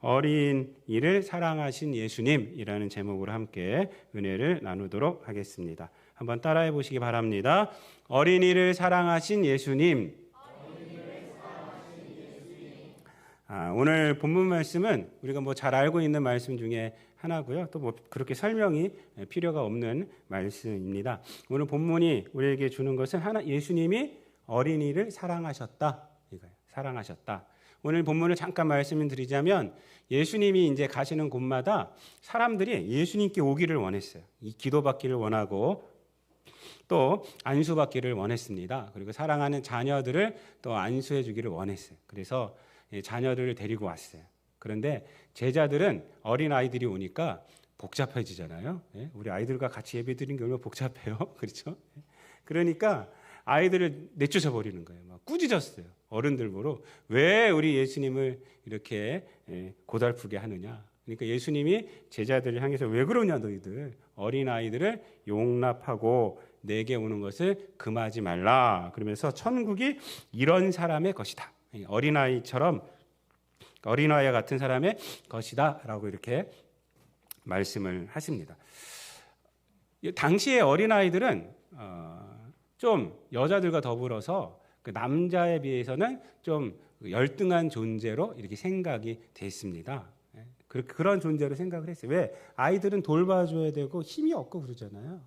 어린이를 사랑하신 예수님이라는 제목으로 함께 은혜를 나누도록 하겠습니다. 한번 따라해 보시기 바랍니다. 어린이를 사랑하신 예수님. 오늘 본문 말씀은 우리가 잘 알고 있는 말씀 중에 하나고요. 또 그렇게 설명이 필요가 없는 말씀입니다. 오늘 본문이 우리에게 주는 것은 예수님이 어린이를 사랑하셨다. 이거예요. 사랑하셨다. 오늘 본문을 잠깐 말씀을 드리자면 예수님이 이제 가시는 곳마다 사람들이 예수님께 오기를 원했어요. 이 기도받기를 원하고 또 안수받기를 원했습니다. 그리고 사랑하는 자녀들을 또 안수해 주기를 원했어요. 그래서 자녀들을 데리고 왔어요. 그런데 제자들은 어린 아이들이 오니까 복잡해지잖아요. 우리 아이들과 같이 예배드리는 게 얼마나 복잡해요. 그렇죠? 그러니까 아이들을 내쫓아 버리는 거예요. 막 꾸짖었어요. 어른들 보러 왜 우리 예수님을 이렇게 고달프게 하느냐. 그러니까 예수님이 제자들을 향해서 왜 그러냐 너희들. 어린 아이들을 용납하고 내게 오는 것을 금하지 말라. 그러면서 천국이 이런 사람의 것이다. 어린아이와 같은 사람의 것이다 라고 이렇게 말씀을 하십니다. 당시의 어린아이들은 좀 여자들과 더불어서 그 남자에 비해서는 좀 열등한 존재로 이렇게 생각이 됐습니다. 그런 존재로 생각을 했어요. 왜? 아이들은 돌봐줘야 되고 힘이 없고 그러잖아요.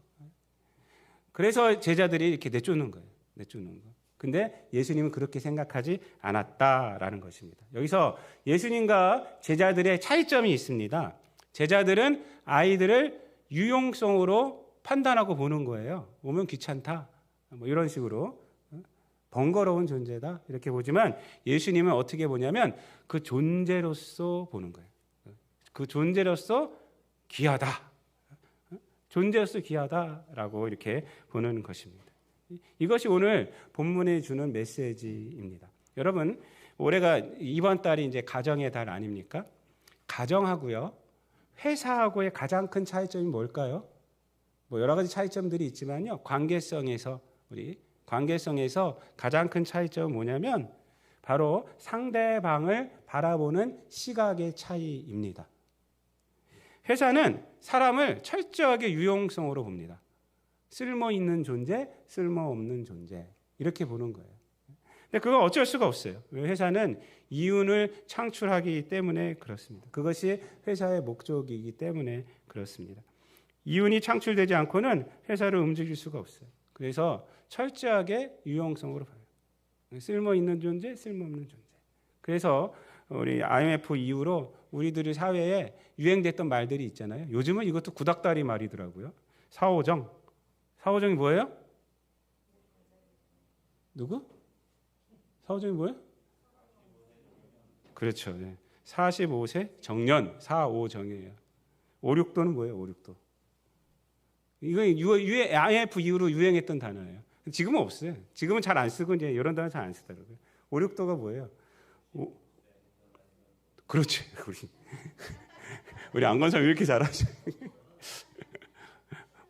그래서 제자들이 이렇게 내쫓는 거예요. 내쫓는 거. 근데 예수님은 그렇게 생각하지 않았다라는 것입니다. 여기서 예수님과 제자들의 차이점이 있습니다. 제자들은 아이들을 유용성으로 판단하고 보는 거예요. 오면 귀찮다. 이런 식으로 번거로운 존재다. 이렇게 보지만 예수님은 어떻게 보냐면 그 존재로서 보는 거예요. 그 존재로서 귀하다. 존재로서 귀하다라고 이렇게 보는 것입니다. 이것이 오늘 본문에 주는 메시지입니다. 여러분, 올해가 이번 달이 이제 가정의 달 아닙니까? 가정하고요, 회사하고의 가장 큰 차이점이 뭘까요? 여러 가지 차이점들이 있지만요, 관계성에서 가장 큰 차이점은 뭐냐면 바로 상대방을 바라보는 시각의 차이입니다. 회사는 사람을 철저하게 유용성으로 봅니다. 쓸모 있는 존재, 쓸모없는 존재 이렇게 보는 거예요. 근데 그건 어쩔 수가 없어요. 회사는 이윤을 창출하기 때문에 그렇습니다. 그것이 회사의 목적이기 때문에 그렇습니다. 이윤이 창출되지 않고는 회사를 움직일 수가 없어요. 그래서 철저하게 유용성으로 봐요. 쓸모 있는 존재, 쓸모없는 존재. 그래서 우리 IMF 이후로 우리들의 사회에 유행됐던 말들이 있잖아요. 요즘은 이것도 구닥다리 말이더라고요. 사오정. 사오정이 뭐예요? 누구? 사오정이 뭐예요? 그렇죠. 네. 45세 정년, 사오정이에요. 5,6도는 뭐예요? 5,6도. 이거 IMF 이후로 유행했던 단어예요. 지금은 없어요. 지금은 잘 안 쓰고 이제 이런 단어 잘 안 쓰더라고요. 5,6도가 뭐예요? 그렇지. 우리 안건사 왜 이렇게 잘하죠?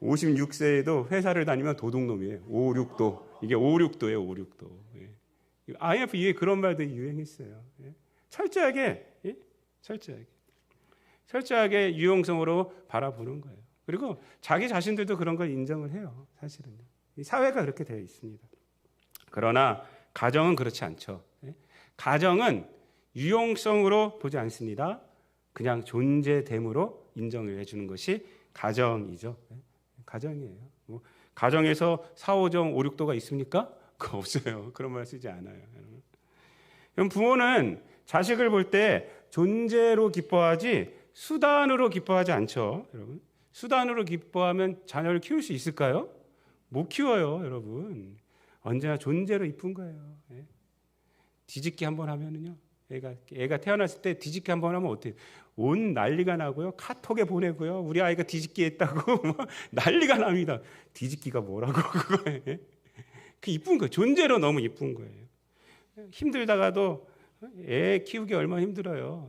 56세에도 회사를 다니면 도둑놈이에요. 5,6도. 이게 5,6도예요. 5,6도. IMF 이후에 그런 말들이 유행했어요. 철저하게 유용성으로 바라보는 거예요. 그리고 자기 자신들도 그런 걸 인정을 해요. 사실은. 사회가 그렇게 되어 있습니다. 그러나 가정은 그렇지 않죠. 가정은 유용성으로 보지 않습니다. 그냥 존재됨으로 인정을 해주는 것이 가정이죠. 가정이에요. 가정에서 4,5정, 5,6도가 있습니까? 그거 없어요. 그런 말 쓰지 않아요. 그럼 부모는 자식을 볼 때 존재로 기뻐하지 수단으로 기뻐하지 않죠. 여러분, 수단으로 기뻐하면 자녀를 키울 수 있을까요? 못 키워요, 여러분. 언제나 존재로 이쁜 거예요. 뒤집기 한번 하면은요. 애가 태어났을 때 뒤집기 한번 하면 어때요? 온 난리가 나고요. 카톡에 보내고요. 우리 아이가 뒤집기 했다고 난리가 납니다. 뒤집기가 뭐라고 그거예요. 그 이쁜 거예요. 존재로 너무 이쁜 거예요. 힘들다가도 애 키우기 얼마나 힘들어요.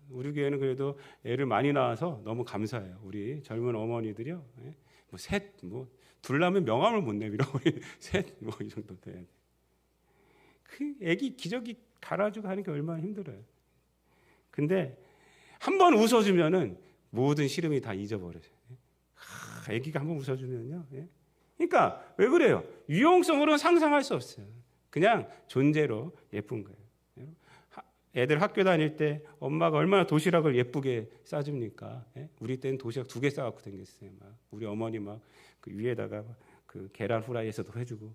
우리 교회는 그래도 애를 많이 낳아서 너무 감사해요. 우리 젊은 어머니들이요. 셋, 둘 낳으면 명함을 못 내밀어. 셋, 이 정도 돼야 돼. 그 애기 기저귀 갈아주고 하는 게 얼마나 힘들어요. 근데 한 번 웃어주면은 모든 시름이 다 잊어버려요. 아기가 한 번 웃어주면요. 그러니까 왜 그래요? 유용성으로는 상상할 수 없어요. 그냥 존재로 예쁜 거예요. 애들 학교 다닐 때 엄마가 얼마나 도시락을 예쁘게 싸줍니까? 우리 때는 도시락 2개 싸갖고 다녔어요. 막 우리 어머니 막 그 위에다가 그 계란 후라이에서도 해주고,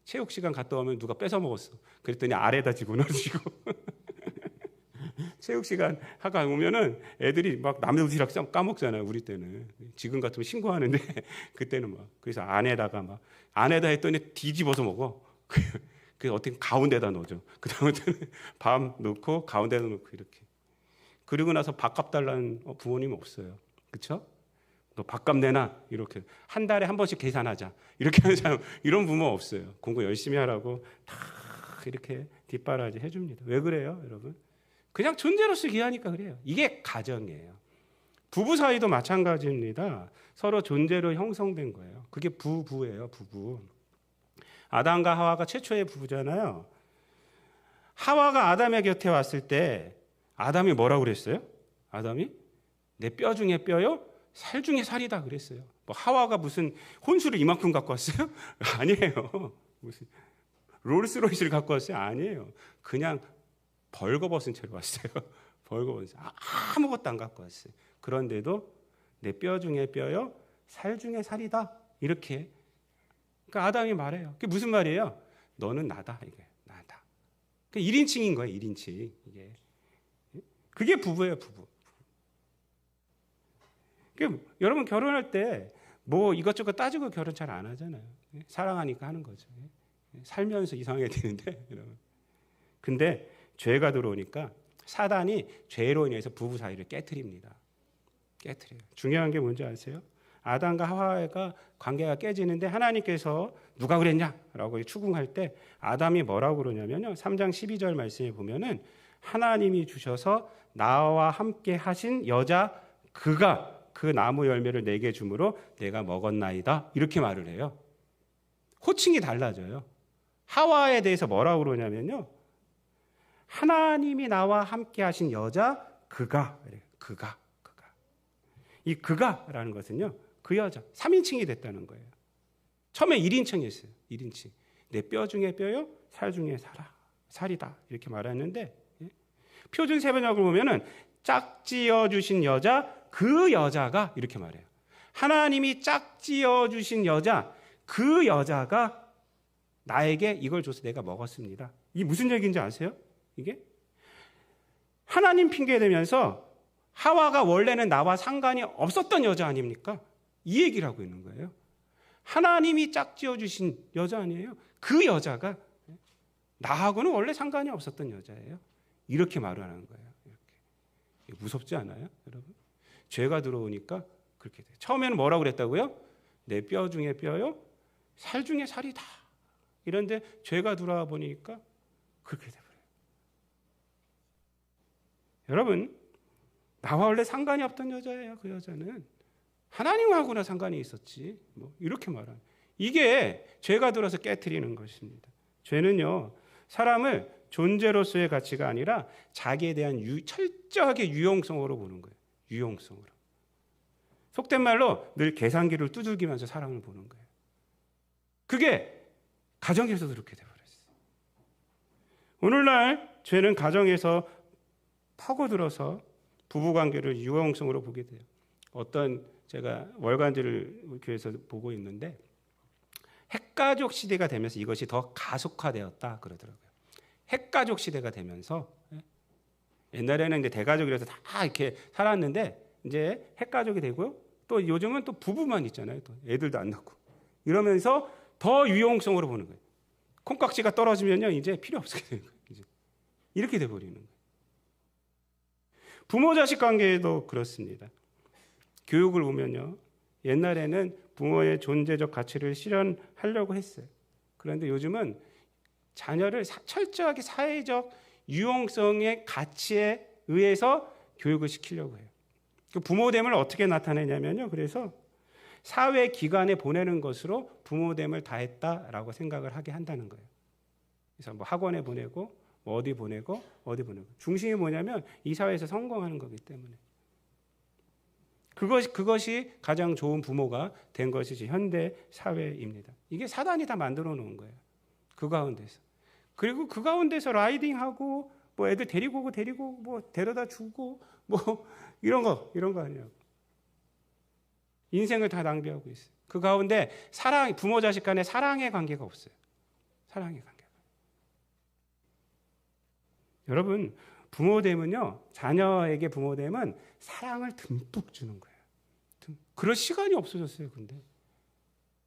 체육 시간 갔다 오면 누가 뺏어 먹었어. 그랬더니 아래다 집어넣어주고. 체육 시간 하고 오면은 애들이 막 남의 도시락 까먹잖아요. 우리 때는 지금 같으면 신고하는데 그때는 막 그래서 안에다 했더니 뒤집어서 먹어. 그래서 어떻게 가운데다 넣어줘. 그 다음에는 밥 넣고 가운데다 넣고 이렇게. 그리고 나서 밥값 달라는 부모님 없어요. 그렇죠? 너 밥값 내놔 이렇게 한 달에 한 번씩 계산하자 이렇게 하는 사람 이런 부모 없어요. 공부 열심히 하라고 다 이렇게 뒷바라지 해줍니다. 왜 그래요, 여러분? 그냥 존재로서 귀하니까 그래요. 이게 가정이에요. 부부 사이도 마찬가지입니다. 서로 존재로 형성된 거예요. 그게 부부예요, 부부. 아담과 하와가 최초의 부부잖아요. 하와가 아담의 곁에 왔을 때 아담이 뭐라고 그랬어요? 아담이 내 뼈 중에 뼈요, 살 중에 살이다 그랬어요. 뭐 하와가 무슨 혼수를 이만큼 갖고 왔어요? 아니에요. 무슨 롤스로이스를 갖고 왔어요? 아니에요. 그냥 벌거벗은 채로 왔어요. 벌거벗은 아무것도 안 갖고 왔어요. 그런데도 내 뼈 중에 뼈요, 살 중에 살이다 이렇게. 그러니까 아담이 말해요. 그게 무슨 말이에요? 너는 나다 이게 나다. 그 1인칭인 거예요. 1인칭 이게. 그게 부부예요, 부부. 그러니까 여러분 결혼할 때 뭐 이것저것 따지고 결혼 잘 안 하잖아요. 사랑하니까 하는 거죠. 살면서 이상하게 되는데 여러분. 근데 죄가 들어오니까 사단이 죄로 인해서 부부 사이를 깨트립니다. 깨트려요. 중요한 게 뭔지 아세요? 아담과 하와가 관계가 깨지는데 하나님께서 누가 그랬냐라고 추궁할 때 아담이 뭐라고 그러냐면요. 3장 12절 말씀에 보면은 하나님이 주셔서 나와 함께 하신 여자 그가 그 나무 열매를 내게 주므로 내가 먹었나이다. 이렇게 말을 해요. 호칭이 달라져요. 하와에 대해서 뭐라고 그러냐면요. 하나님이 나와 함께 하신 여자 그가. 이 그가라는 것은요. 그 여자 3인칭이 됐다는 거예요. 처음에 1인칭이었어요. 1인칭. 내 뼈 중에 뼈요, 살 중에 살이다. 이렇게 말했는데 표준 세번역을 보면은 짝지어 주신 여자 그 여자가 이렇게 말해요. 하나님이 짝지어 주신 여자 그 여자가 나에게 이걸 줘서 내가 먹었습니다. 이게 무슨 얘기인지 아세요? 이게 하나님 핑계 대면서 하와가 원래는 나와 상관이 없었던 여자 아닙니까? 이 얘기를 하고 있는 거예요. 하나님이 짝지어 주신 여자 아니에요? 그 여자가 나하고는 원래 상관이 없었던 여자예요. 이렇게 말을 하는 거예요. 이렇게. 무섭지 않아요, 여러분? 죄가 들어오니까 그렇게 돼요. 처음에는 뭐라고 그랬다고요? 내 뼈 중에 뼈요, 살 중에 살이다. 이런데 죄가 들어와 보니까 그렇게 돼버려요. 여러분, 나와 원래 상관이 없던 여자예요. 그 여자는 하나님하고나 상관이 있었지. 뭐 이렇게 말하는. 이게 죄가 들어서 깨트리는 것입니다. 죄는요, 사람을 존재로서의 가치가 아니라 자기에 대한 철저하게 유용성으로 보는 거예요. 유용성으로. 속된 말로 늘 계산기를 두들기면서 사람을 보는 거예요. 그게 가정에서도 그렇게 돼버렸어요. 오늘날 죄는 가정에서 파고들어서 부부관계를 유용성으로 보게 돼요. 어떤 제가 월간지를 교회에서 보고 있는데 핵가족 시대가 되면서 이것이 더 가속화되었다 그러더라고요. 핵가족 시대가 되면서 옛날에는 이제 대가족이라서 다 이렇게 살았는데 이제 핵가족이 되고요. 또 요즘은 또 부부만 있잖아요. 또 애들도 안 낳고 이러면서 더 유용성으로 보는 거예요. 콩깍지가 떨어지면요 이제 필요 없게 되는 거예요. 이제 이렇게 돼버리는 거예요. 부모 자식 관계에도 그렇습니다. 교육을 보면요. 옛날에는 부모의 존재적 가치를 실현하려고 했어요. 그런데 요즘은 자녀를 철저하게 사회적 유용성의 가치에 의해서 교육을 시키려고 해요. 그 부모됨을 어떻게 나타내냐면요. 그래서 사회 기관에 보내는 것으로 부모됨을 다했다라고 생각을 하게 한다는 거예요. 그래서 뭐 학원에 보내고 뭐 어디 보내고. 중심이 뭐냐면 이 사회에서 성공하는 거기 때문에. 그것이 가장 좋은 부모가 된 것이지 현대 사회입니다. 이게 사단이 다 만들어 놓은 거예요. 그 가운데서. 그리고 그 가운데서 라이딩하고 뭐 애들 데리고 뭐 데려다 주고 뭐 이런 거 아니에요. 인생을 다 낭비하고 있어요. 그 가운데 부모 자식 간에 사랑의 관계가 없어요. 사랑의 관계가. 여러분, 부모됨은요, 자녀에게 부모됨은 사랑을 듬뿍 주는 거예요. 그럴 시간이 없어졌어요, 근데.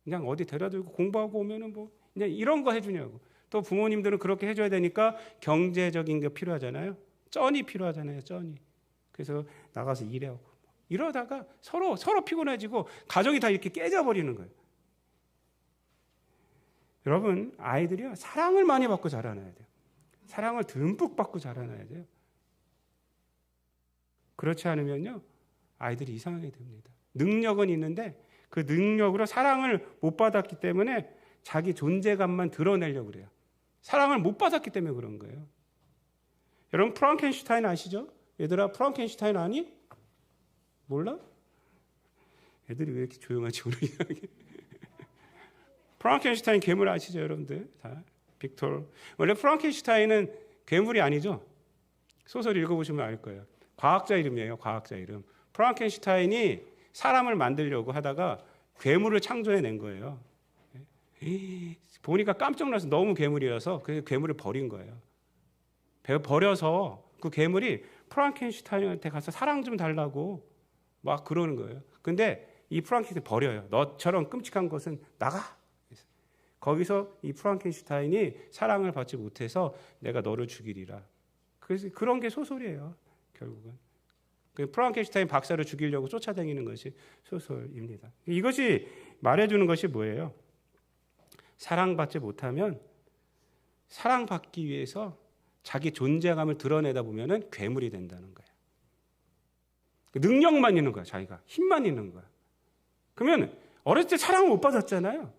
그냥 어디 데려들고 공부하고 오면은 뭐, 그냥 이런 거 해주냐고. 또 부모님들은 그렇게 해줘야 되니까 경제적인 게 필요하잖아요. 쩐이 필요하잖아요, 쩐이. 그래서 나가서 일하고. 이러다가 서로 피곤해지고 가정이 다 이렇게 깨져버리는 거예요. 여러분, 아이들이요, 사랑을 많이 받고 자라나야 돼요. 사랑을 듬뿍 받고 자라나야 돼요. 그렇지 않으면요, 아이들이 이상하게 됩니다. 능력은 있는데 그 능력으로 사랑을 못 받았기 때문에 자기 존재감만 드러내려고 그래요. 사랑을 못 받았기 때문에 그런 거예요. 여러분, 프랑켄슈타인 아시죠? 얘들아, 프랑켄슈타인 아니? 몰라? 애들이 왜 이렇게 조용하지 오늘 이야기? 프랑켄슈타인 괴물 아시죠, 여러분들? 다 빅토르. 원래 프랑켄슈타인은 괴물이 아니죠. 소설 읽어보시면 알 거예요. 과학자 이름이에요. 과학자 이름. 프랑켄슈타인이 사람을 만들려고 하다가 괴물을 창조해낸 거예요. 보니까 깜짝 놀라서 너무 괴물이어서 그 괴물을 버린 거예요. 버려서 그 괴물이 프랑켄슈타인한테 가서 사랑 좀 달라고 막 그러는 거예요. 근데 이 프랑켄슈타인 버려요. 너처럼 끔찍한 것은 나가. 거기서 이 프랑켄슈타인이 사랑을 받지 못해서 내가 너를 죽이리라. 그래서 그런 게 소설이에요. 결국은. 프랑켄슈타인 박사를 죽이려고 쫓아다니는 것이 소설입니다. 이것이 말해주는 것이 뭐예요? 사랑받지 못하면 사랑받기 위해서 자기 존재감을 드러내다 보면 괴물이 된다는 거예요. 능력만 있는 거야, 자기가. 힘만 있는 거야. 그러면 어렸을 때 사랑을 못 받았잖아요.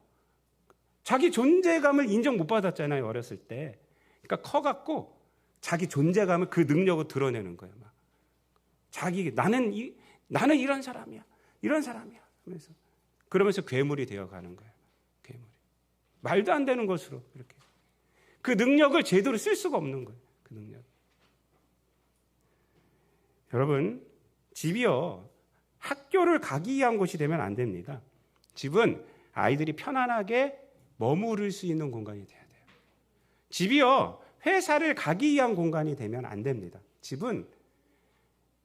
자기 존재감을 인정 못 받았잖아요, 어렸을 때. 그러니까 커갖고 자기 존재감을 그 능력으로 드러내는 거예요. 막. 나는 이런 사람이야. 하면서. 그러면서 괴물이 되어가는 거예요. 괴물이. 말도 안 되는 것으로 이렇게. 그 능력을 제대로 쓸 수가 없는 거예요. 그 능력. 여러분, 집이요, 학교를 가기 위한 곳이 되면 안 됩니다. 집은 아이들이 편안하게 머무를 수 있는 공간이 돼야 돼요. 집이요, 회사를 가기 위한 공간이 되면 안 됩니다. 집은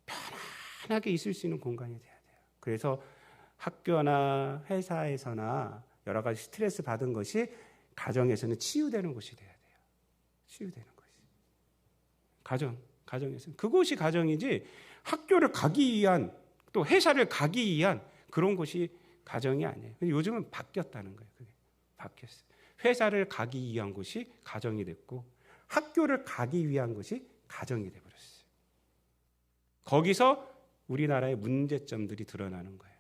편안하게 있을 수 있는 공간이 돼야 돼요. 그래서 학교나 회사에서나 여러 가지 스트레스 받은 것이 가정에서는 치유되는 곳이 돼야 돼요. 치유되는 것이. 가정에서는. 그곳이 가정이지 학교를 가기 위한 또 회사를 가기 위한 그런 곳이 가정이 아니에요. 근데 요즘은 바뀌었다는 거예요. 그게 바뀌었어요. 회사를 가기 위한 곳이 가정이 됐고 학교를 가기 위한 것이 가정이 되어버렸어요. 거기서 우리나라의 문제점들이 드러나는 거예요.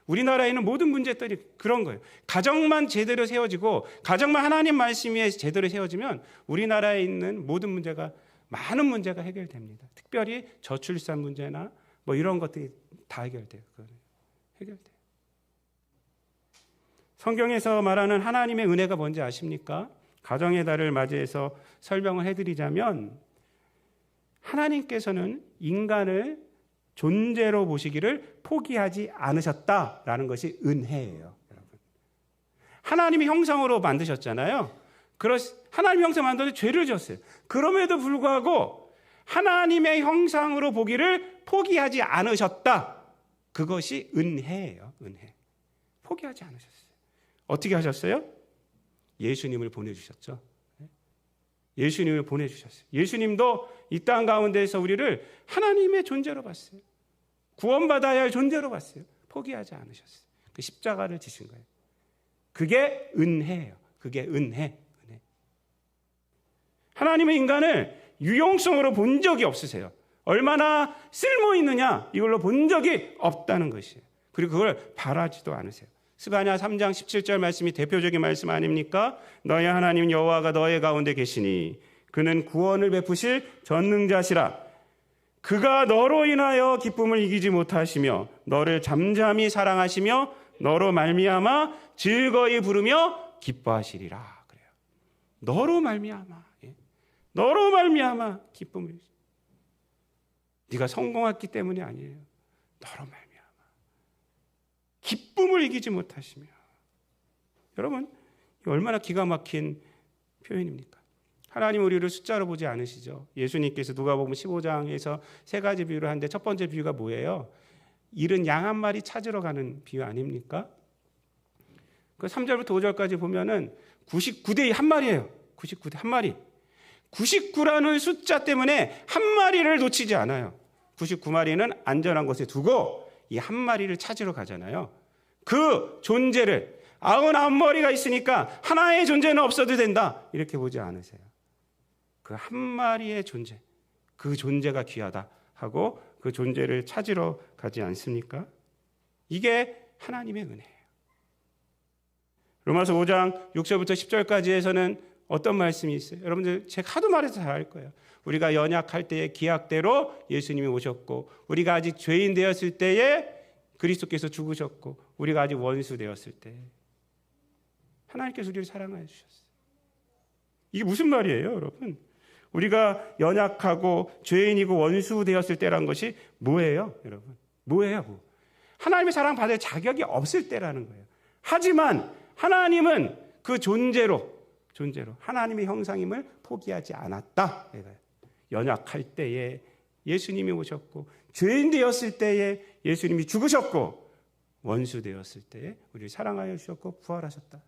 우리나라에 있는 모든 문제들이 그런 거예요. 가정만 제대로 세워지고 가정만 하나님 말씀 위에 제대로 세워지면 우리나라에 있는 모든 문제가 많은 문제가 해결됩니다. 특별히 저출산 문제나 뭐 이런 것들이 다 해결돼요. 해결돼요. 성경에서 말하는 하나님의 은혜가 뭔지 아십니까? 가정의 달을 맞이해서 설명을 해드리자면 하나님께서는 인간을 존재로 보시기를 포기하지 않으셨다라는 것이 은혜예요. 여러분. 하나님의 형상으로 만드셨잖아요. 하나님의 형상 만들어서 죄를 지었어요. 그럼에도 불구하고 하나님의 형상으로 보기를 포기하지 않으셨다. 그것이 은혜예요. 은혜. 포기하지 않으셨어요. 어떻게 하셨어요? 예수님을 보내주셨죠. 예수님을 보내주셨어요. 예수님도 이 땅 가운데에서 우리를 하나님의 존재로 봤어요. 구원받아야 할 존재로 봤어요. 포기하지 않으셨어요. 그 십자가를 지신 거예요. 그게 은혜예요. 그게 은혜. 하나님의 인간을 유용성으로 본 적이 없으세요. 얼마나 쓸모 있느냐 이걸로 본 적이 없다는 것이에요. 그리고 그걸 바라지도 않으세요. 스바냐 3장 17절 말씀이 대표적인 말씀 아닙니까? 너의 하나님 여호와가 너의 가운데 계시니 그는 구원을 베푸실 전능자시라. 그가 너로 인하여 기쁨을 이기지 못하시며 너를 잠잠히 사랑하시며 너로 말미암아 즐거이 부르며 기뻐하시리라. 그래요. 너로 말미암아, 너로 말미암아 기쁨을. 네가 성공했기 때문이 아니에요. 너로 말미암아 기쁨을 이기지 못하시며. 여러분, 얼마나 기가 막힌 표현입니까? 하나님 우리를 숫자로 보지 않으시죠. 예수님께서 누가복음 15장에서 세 가지 비유를 하는데 첫 번째 비유가 뭐예요? 잃은 양 한 마리 찾으러 가는 비유 아닙니까? 그 3절부터 5절까지 보면은 99대 한 마리예요. 99대 한 마리. 99라는 숫자 때문에 한 마리를 놓치지 않아요. 99마리는 안전한 곳에 두고 이 한 마리를 찾으러 가잖아요. 그 존재를 99머리가 있으니까 하나의 존재는 없어도 된다. 이렇게 보지 않으세요. 그 한 마리의 존재, 그 존재가 귀하다 하고 그 존재를 찾으러 가지 않습니까? 이게 하나님의 은혜예요. 로마서 5장 6절부터 10절까지에서는 어떤 말씀이 있어요? 여러분들 제가 하도 말해서 잘 알 거예요. 우리가 연약할 때의 기약대로 예수님이 오셨고, 우리가 아직 죄인 되었을 때에 그리스도께서 죽으셨고, 우리가 아직 원수 되었을 때 하나님께서 우리를 사랑하여 주셨어요. 이게 무슨 말이에요, 여러분? 우리가 연약하고 죄인이고 원수 되었을 때란 것이 뭐예요, 여러분? 뭐예요? 하나님의 사랑 받을 자격이 없을 때라는 거예요. 하지만 하나님은 그 존재로 하나님의 형상임을 포기하지 않았다. 연약할 때에 예수님이 오셨고, 죄인 되었을 때에 예수님이 죽으셨고, 원수 되었을 때에 우리를 사랑하여 주셨고 부활하셨다.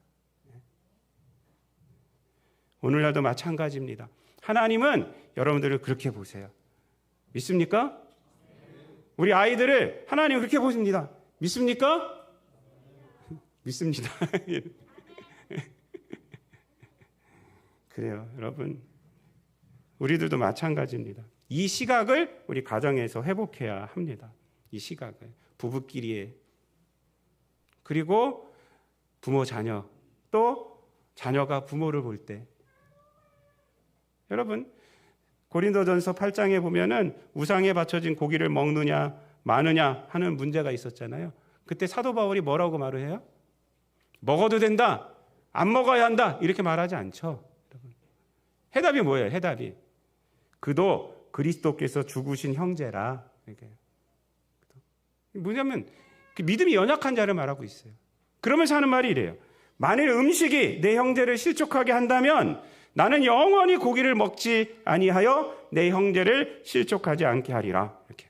오늘날도 마찬가지입니다. 하나님은 여러분들을 그렇게 보세요. 믿습니까? 우리 아이들을 하나님은 그렇게 보십니다. 믿습니까? 믿습니다. 그래요, 여러분. 우리들도 마찬가지입니다. 이 시각을 우리 가정에서 회복해야 합니다. 이 시각을. 부부끼리의, 그리고 부모 자녀, 또 자녀가 부모를 볼 때. 여러분, 고린도전서 8장에 보면은 우상에 바쳐진 고기를 먹느냐 마느냐 하는 문제가 있었잖아요. 그때 사도 바울이 뭐라고 말을 해요? 먹어도 된다, 안 먹어야 한다, 이렇게 말하지 않죠. 여러분. 해답이 뭐예요? 해답이 그도 그리스도께서 죽으신 형제라. 이렇게. 뭐냐면 그 믿음이 연약한 자를 말하고 있어요. 그러면서 하는 말이 이래요. 만일 음식이 내 형제를 실족하게 한다면 나는 영원히 고기를 먹지 아니하여 내 형제를 실족하지 않게 하리라. 이렇게.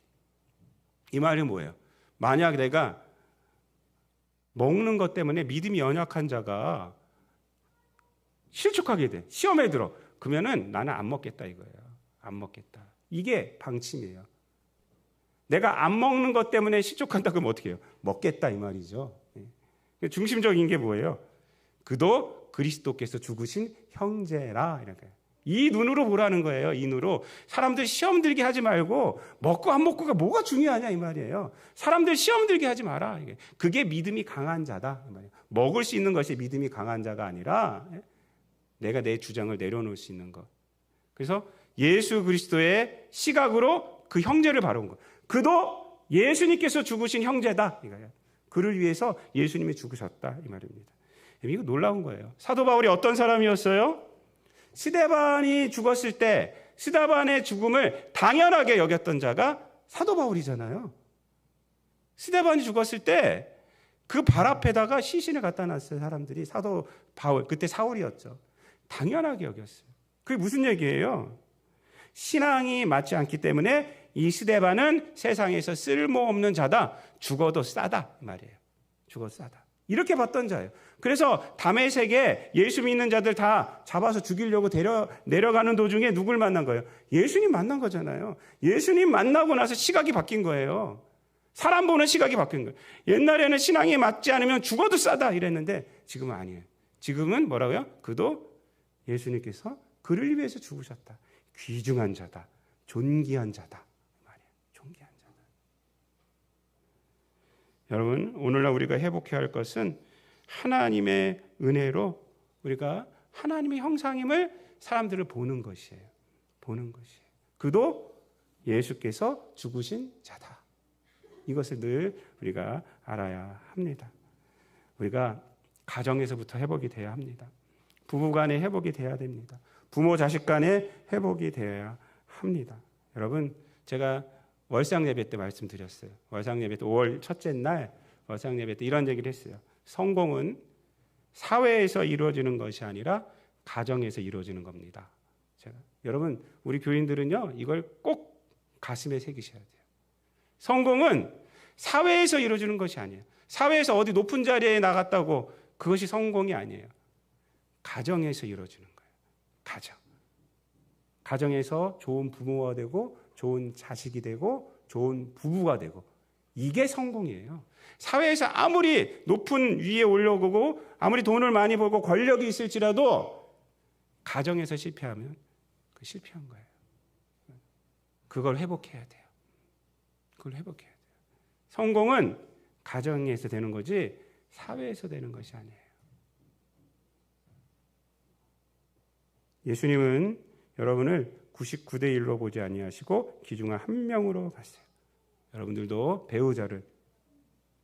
이 말이 뭐예요? 만약 내가 먹는 것 때문에 믿음이 연약한 자가 실족하게 돼, 시험에 들어, 그러면은 나는 안 먹겠다 이거예요. 안 먹겠다. 이게 방침이에요. 내가 안 먹는 것 때문에 실족한다 그러면 어떻게 해요? 먹겠다 이 말이죠. 중심적인 게 뭐예요? 그도 그리스도께서 죽으신 형제라. 이렇게. 이 눈으로 보라는 거예요. 이 눈으로. 사람들 시험 들게 하지 말고 먹고 안 먹고가 뭐가 중요하냐 이 말이에요. 사람들 시험 들게 하지 마라. 그게 믿음이 강한 자다. 먹을 수 있는 것이 믿음이 강한 자가 아니라 내가 내 주장을 내려놓을 수 있는 것. 그래서 예수 그리스도의 시각으로 그 형제를 바라본 것. 그도 예수님께서 죽으신 형제다. 이거예요. 그를 위해서 예수님이 죽으셨다 이 말입니다. 이거 놀라운 거예요. 사도 바울이 어떤 사람이었어요? 스데반이 죽었을 때 스데반의 죽음을 당연하게 여겼던 자가 사도 바울이잖아요. 스데반이 죽었을 때 그 발 앞에다가 시신을 갖다 놨어요. 사람들이. 사도 바울, 그때 사울이었죠. 당연하게 여겼어요. 그게 무슨 얘기예요? 신앙이 맞지 않기 때문에 이 스데반은 세상에서 쓸모없는 자다. 죽어도 싸다 말이에요. 죽어도 싸다. 이렇게 봤던 자예요. 그래서 다메섹에 예수 믿는 자들 다 잡아서 죽이려고 내려가는 도중에 누굴 만난 거예요? 예수님 만난 거잖아요. 예수님 만나고 나서 시각이 바뀐 거예요. 사람 보는 시각이 바뀐 거예요. 옛날에는 신앙이 맞지 않으면 죽어도 싸다 이랬는데 지금은 아니에요. 지금은 뭐라고요? 그도 예수님께서 그를 위해서 죽으셨다. 귀중한 자다. 존귀한 자다. 말이에요. 존귀한 자다. 여러분, 오늘날 우리가 회복해야 할 것은 하나님의 은혜로 우리가 하나님의 형상임을 사람들을 보는 것이에요. 보는 것이에요. 그도 예수께서 죽으신 자다. 이것을 늘 우리가 알아야 합니다. 우리가 가정에서부터 회복이 돼야 합니다. 부부 간의 회복이 돼야 됩니다. 부모 자식 간의 회복이 되어야 합니다. 여러분, 제가 월상 예배 때 말씀드렸어요. 월상 예배 때 5월 첫째 날 월상 예배 때 이런 얘기를 했어요. 성공은 사회에서 이루어지는 것이 아니라 가정에서 이루어지는 겁니다. 여러분, 우리 교인들은요, 이걸 꼭 가슴에 새기셔야 돼요. 성공은 사회에서 이루어지는 것이 아니에요. 사회에서 어디 높은 자리에 나갔다고 그것이 성공이 아니에요. 가정에서 이루어지는 거예요. 가정에서 좋은 부모가 되고 좋은 자식이 되고 좋은 부부가 되고, 이게 성공이에요. 사회에서 아무리 높은 위에 올라오고 아무리 돈을 많이 벌고 권력이 있을지라도 가정에서 실패하면 그 실패한 거예요. 그걸 회복해야 돼요. 그걸 회복해야 돼요. 성공은 가정에서 되는 거지 사회에서 되는 것이 아니에요. 예수님은 여러분을 99대 1로 보지 아니하시고 귀중한 한 명으로 봤어요. 여러분들도 배우자를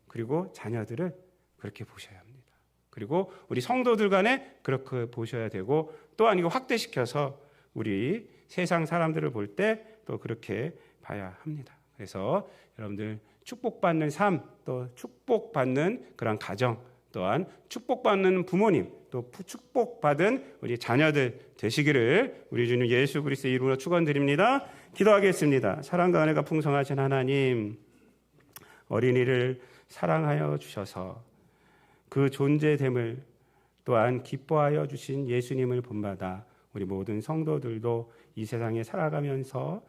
그리고 자녀들을 그렇게 보셔야 합니다. 그리고 우리 성도들 간에 그렇게 보셔야 되고, 또한 이거 확대시켜서 우리 세상 사람들을 볼 때 또 그렇게 봐야 합니다. 그래서 여러분들 축복받는 삶, 또 축복받는 그런 가정, 또한 축복받는 부모님, 또 축복받은 우리 자녀들 되시기를 우리 주님 예수 그리스도의 이름으로 축원드립니다. 기도하겠습니다. 사랑과 은혜가 풍성하신 하나님, 어린이를 사랑하여 주셔서 그 존재됨을 또한 기뻐하여 주신 예수님을 본받아 우리 모든 성도들도 이 세상에 살아가면서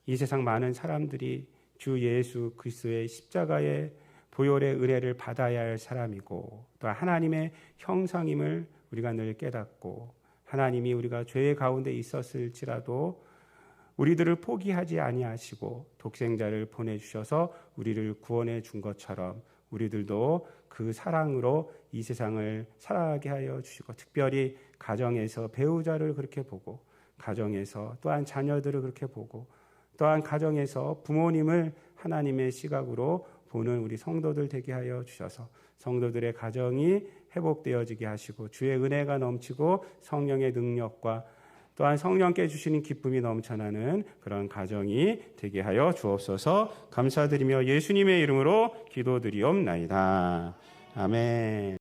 이 세상 많은 사람들이 주 예수 그리스도의 십자가의 보혈의 은혜를 받아야 할 사람이고, 또 하나님의 형상임을 우리가 늘 깨닫고, 하나님이 우리가 죄 가운데 있었을지라도 우리들을 포기하지 아니하시고 독생자를 보내주셔서 우리를 구원해 준 것처럼 우리들도 그 사랑으로 이 세상을 살아가게 하여 주시고, 특별히 가정에서 배우자를 그렇게 보고, 가정에서 또한 자녀들을 그렇게 보고, 또한 가정에서 부모님을 하나님의 시각으로 보는 우리 성도들 되게 하여 주셔서 성도들의 가정이 회복되어지게 하시고, 주의 은혜가 넘치고 성령의 능력과 또한 성령께 주시는 기쁨이 넘쳐나는 그런 가정이 되게 하여 주옵소서. 감사드리며 예수님의 이름으로 기도드리옵나이다. 아멘.